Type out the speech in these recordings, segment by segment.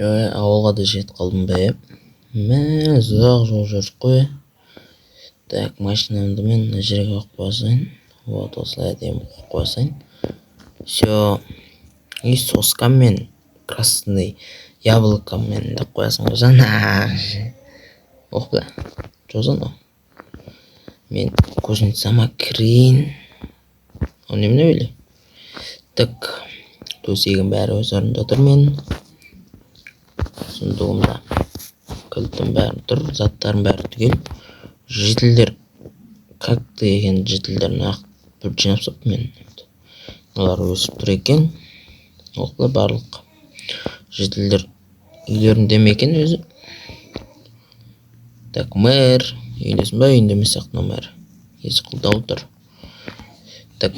Ауылға да жетіп қалдым ба, иә? Мә, ұзақ жол жүрдік қой. Так, машинамды мен мына жерге қойып қойсайын. Вот, осылай әдемі қойып қойсайын. Все. И соскамен, красный яблокамен деп қоясың ғой жаңа. Ох, бля. Жозан о. Мен кузницама кірейін. О, немене бейли? Так, төсегім бәрі өз орнында тұр мен. Сундығымда кілтім бәрі тұр, заттарым бәрі түгел. Жетілдер как-то екен жетілдерін ақ бір жинап сап мен. Олар өсіп тұр екен. Оқылы барлық жетілдер үйлерінде ме екен өзі. Так, мэр үйлесін ба, үйінде емес сияқты мэр. Есі қылдау тұр. Так,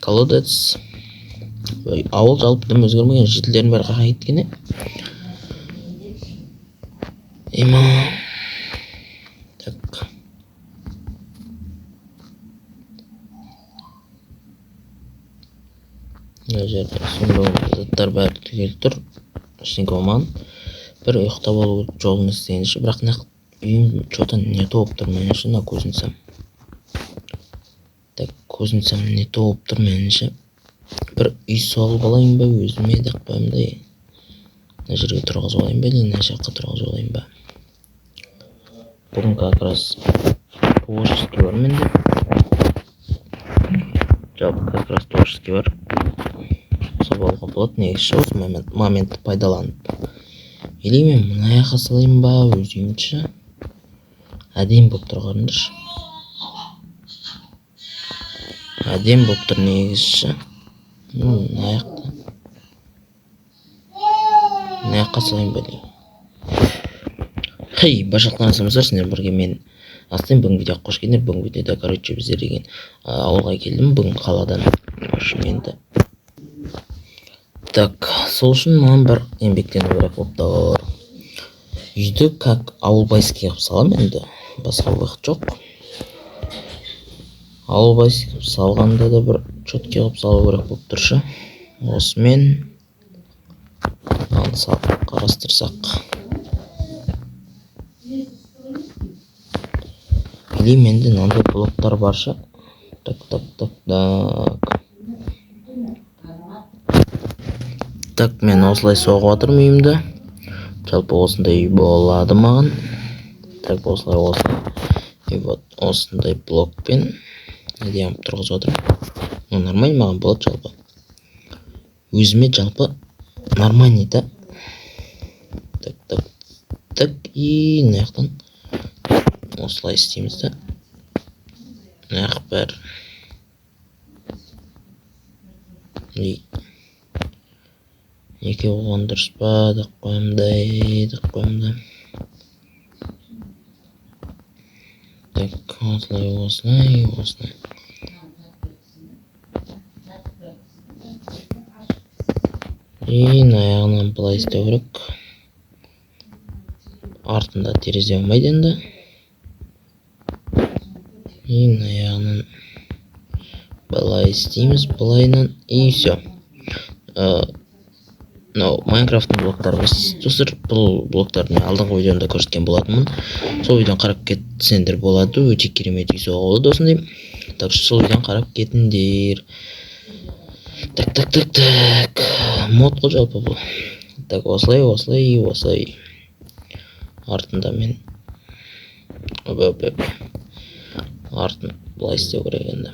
колодец. Ауыл жалпы дым өзгермеген, жетілдерін бәрі қаға кеткен. Ема. Так. Мына жерде сонда заттар бәрі түгел тұр. Ештеңе болмаған. Бір ұйықтап алу жолын іздегенше, бірақ үйім что-то не толып тұр меніңше, мына көзінсам. Так, көзінсам не толып тұр меніңше. Бір үй соғып алайын ба, өзіме деп қоямын да. Мына жерге тұрғызып алайын ба, или мына жаққа тұрғызып алайын ба. Бүгін как раз творческий бар менде. Жалпы как раз творческий бар. Собалға болады, негізі осы моментті пайдаланып. Или мен мына жаққа салайын ба, өз үйімше. Әдем болып тұрғарындыршы. Әдем болып тұр негізі. Мына жақта. Мына жаққа салайын ба деймін. Хей, башақтан асамыздар, сендер бірге мен астайын. Бүгін видеоға қош келдіңдер. Бүгін видеода, короче, біздер деген ауылға келдім. Бүгін қаладан. Енді. Так, сол үшін маған бір еңбектену керек болып тұр. Үйді как ауылбайский қылып салам енді. Басқа уақыт жоқ. Ауылбайский қылып салғанда да бір четкий қылып салу керек болып тұршы. Осымен мынаны салып қарастырсақ. Или менде мынандай блоктар баршы. Так, мен осылай соғып жатырмын үйімді. Жалпы осындай үй болады маған. Так, осылай. И вот осындай блокпен әдемі тұрғызып отырмын. Ну, нормально маған болады жалпы. Өзіме жалпы нормально да. Так, и мына жақтан осылай істейміз да. Мына жақ бәрі. Неке оған дұрыс па, деп қойымда. Так, осылай. И аяғынан былай істеу керек. Артында терезе болмайды енді. И аяғынан былай істейміз, былайынан, и все. Майнкрафттың блоктары достар, бұл блоктарды мен алдыңғы видеомда көрсеткен болатынмын. Сол видеоны қарап кетсеңдер болады, өте керемет үй соғуы болады осындай. Так, сол видеоны қарап кетіңдер. Так. Мод қой жалпы бұл. Так, осылай. Артында мен артын былай істеу керек енді.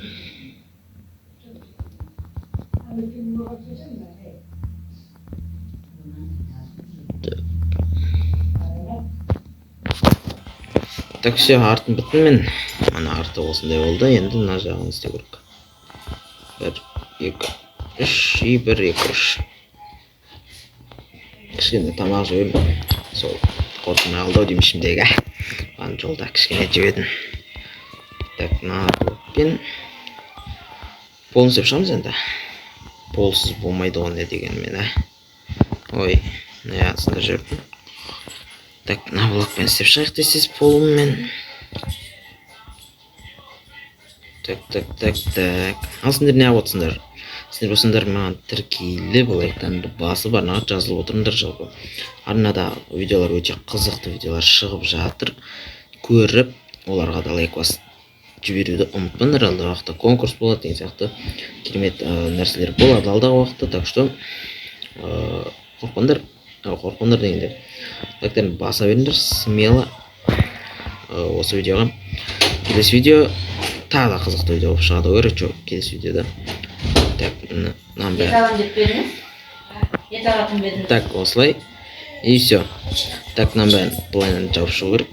Так, все, артын біттім мен. Мана арты осындай болды, енді мына жағын істеу керек. 1, 2, 3, 1, 2, 3. Кішкене тамақ жібердім. Сол қорқын алдау деймін ішімдегі. Баны жолда кішкене жібедім. Так, мына блокпен полын істеп шығамыз енді. Полсыз болмайды ғой не деген мен, Ой, мына астында жүрдім. Так, мына блокпен істеп шығайық десіз полыммен. Так. Ал сендер не қылып отырсыңдар? сіздер болсаңдар маған тіркейлі лайктарыңды басып арнаға жазылып отырыңдар. Жалпы арнада видеолар өте қызықты видеолар шығып жатыр, көріп оларға да лайк басып жіберуді ұмытпаңдар. Алдағы уақытта конкурс болады деген сияқты керемет нәрселер болады алдағы уақытта. Так что қорықпаңдар дегенде лайктарыңды баса беріңдер смело. Осы видеоға келесі видео тағы да қызықты видео болып шығады. Короче, келесі видеода так осылай и все. Так нам бәрін былайынан жауып шығу керек.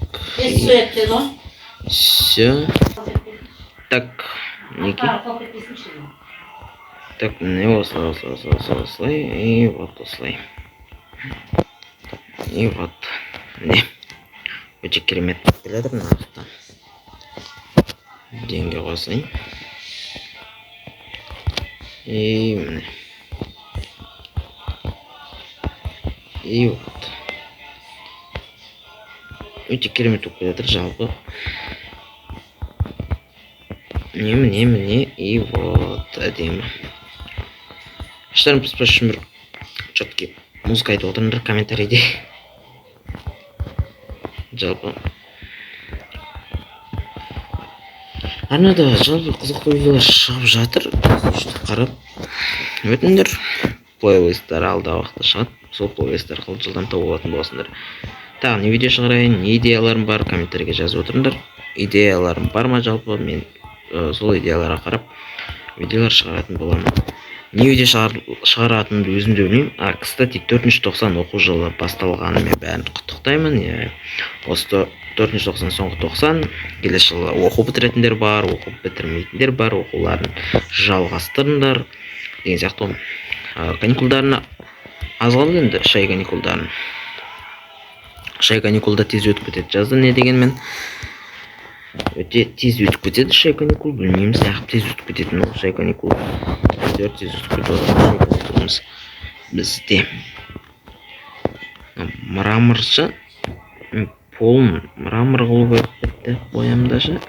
Все. Так, мінекей. Так, міне осылай и вот осылай. И вот міне өте керемет келеді мына жақта. Денге қосайын. И міне. И вот. Өте керемет болып келеді жалпы. Міне и вот әдемі. Аштарым піспеш үшін бір четкий музыка айтып отырыңдар комментарийде. Жалпы арнада жалпы қызықты видеолар шығып жатыр. Қарап өтіңдер. Плейлисттар алдағы уақытта шығады. Сол плейлисттар арқылы жылдам тауып алатын боласыңдар. Тағы не видео шығарайын, не идеяларым бар, комментарийге жазып отырыңдар. Идеяларым бар ма жалпы, мен сол идеяларға қарап видеолар шығаратын боламын. Не видео шығаратынымды өзім де білмеймін. Кстати, 4-90 оқу жылы басталғанымен бәрін құттықтаймын. Осы 4-90 соңғы 90, келесі жылы оқу бітіретіндер бар, оқу бітірмейтіндер бар, оқуларын жалғастырыңдар деген сияқты. Каникулдарына аз қалды енді, шай каникулдарын. Шай каникулда тез өтіп кетеді жазда, не дегенмен өте тез өтіп кетеді шай каникул, білмеймін, сағып тез өтіп кететін ол шай каникул. Тез өтіп кетеді бізде. Мраморшы полын мрамор қылып өтіп бітті боямдашы.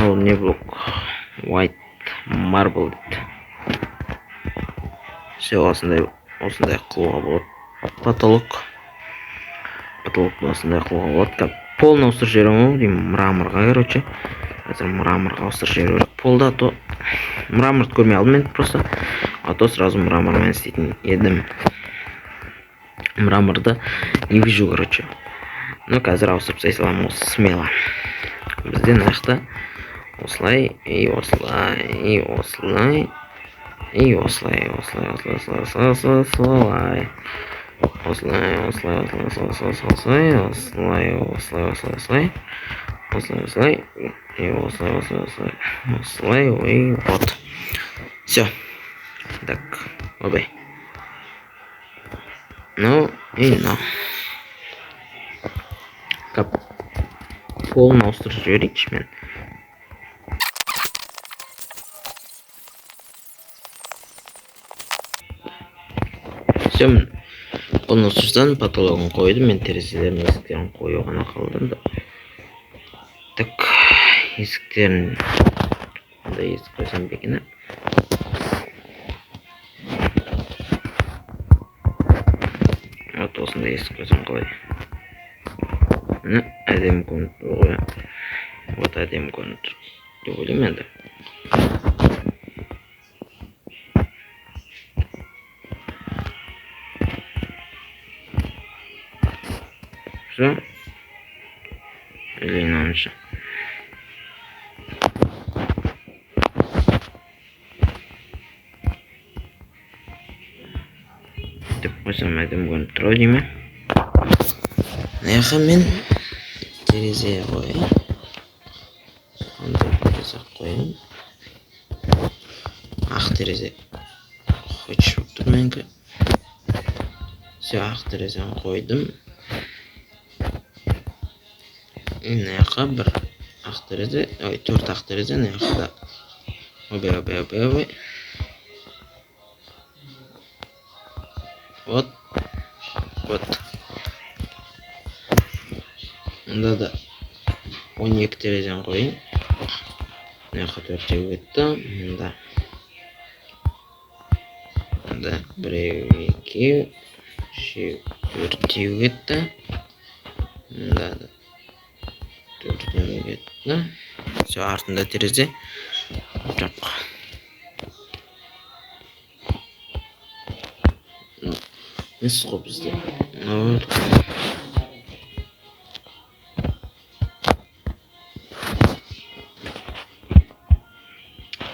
Ол не блок? White marble дейді. Все осындай қылуға болады. Потолок осындай қылуға болады. Полын ауыстырып жіберемін деймін мраморға, короче. Қазір мраморға ауыстырып жіберу. Полда то мраморды көрмей алдым мен просто. А то сразу мрамормен істейтін едім. Мраморды не вижу, короче. Ну, қазір ауыстырып тастай саламын осы смело. Бізде нақты осылай, и осылай, и осылай, и осылай, и вот. Все. Так, обе. Ну и ну. Кап. Полын ауыстырып жіберейікші мен. Все, полын ауыстырсам потологын қойдым, мен терезелерін есіктерін қою ғана қалды да. Так, есіктерін қандай есік қойсам бекені. Вот осындай есік қойсам қалай. Әдемі көрініп тұр ғой. Вот әдемі көрініп тұр деп ойлаймын енді. Все. Или иначе. Деп қойсам әдемі көрініп тұр ғой деймін. Мына мен терезе қойайын. Қандай терезе қойайын. Ақ терезе қойшы болып тұр менікі. Все, ақ терезені қойдым. Мына жаққа бір ақ терезе, ой, 4 ақ терезе, мына жақта. Обе. Вот. Мында да 12 терезені қойын. жаққа төртеу кетті. Мында біреу, екеу, үшеу, төртеу кетті. Мында да төртеу кетті. Все, артында терезе жоқ. Емес қой бізде.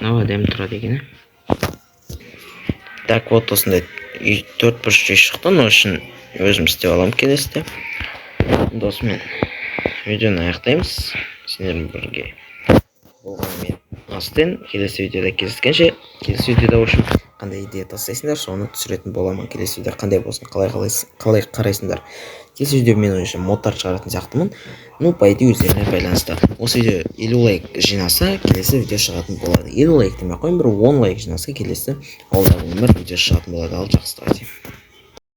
Мынау әдемі тұрады екен. Так, вот осындай 4 бұрыш үй шықты. Оның үшін өзім істеп аламын келесіде. Осымен видеоны аяқтаймыз. Сендермен бірге болғанымен астен келесі видеода кездескенше, келесі видеода үшін қандай идея тастайсыңдар, соны түсіретін боламын. Келесі видео қандай болсын, қалай қарайсыңдар. Келесі видео мен ойымша модтар шығаратын сияқтымын. Ну, по идее өздеріне байланысты. Осы видео 50 лайк жинаса, келесі видео шығатын болады. 50 лайк демей ақ қойын, бір 10 лайк жинаса, келесі алдағы өмір видео шығатын болады. Ал жақсы,